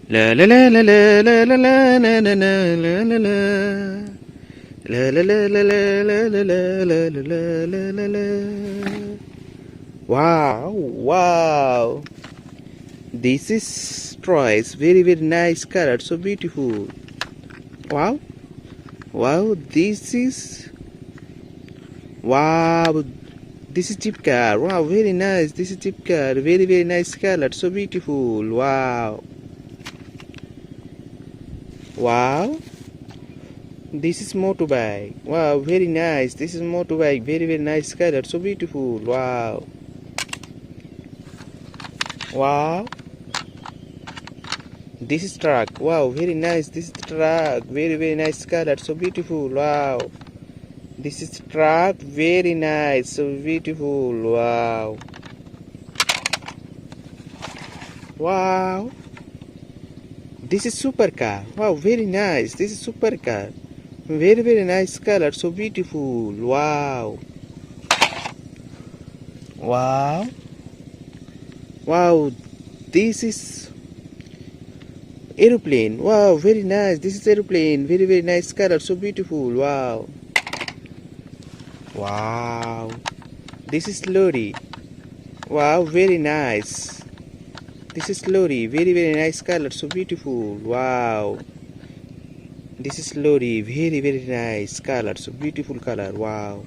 La la la la la la la la la la la la la. La la la la la la la la la la la la la. Wow, wow. This is Troy's very nice color, so beautiful. Wow, wow. Wow. This is Jeep car. Wow, very nice. This is Jeep car. Very nice color, so beautiful. Wow. Wow. This is motorbike. Wow, very nice. This is motorbike. Very nice color. So beautiful. Wow. Wow. This is truck. Wow, very nice. This is truck. Very nice color. So beautiful. Wow. This is truck. Very nice. So beautiful. Wow. Wow. This is supercar. Wow, very nice. This is supercar. Very nice color, so beautiful. Wow. Wow. Wow. This is aeroplane. Wow, very nice. This is aeroplane. Very nice color, so beautiful. Wow. Wow. This is lorry. Wow, very nice. This is lorry. Very nice color, so beautiful. Wow. This is lorry. Very nice color, so beautiful color. Wow.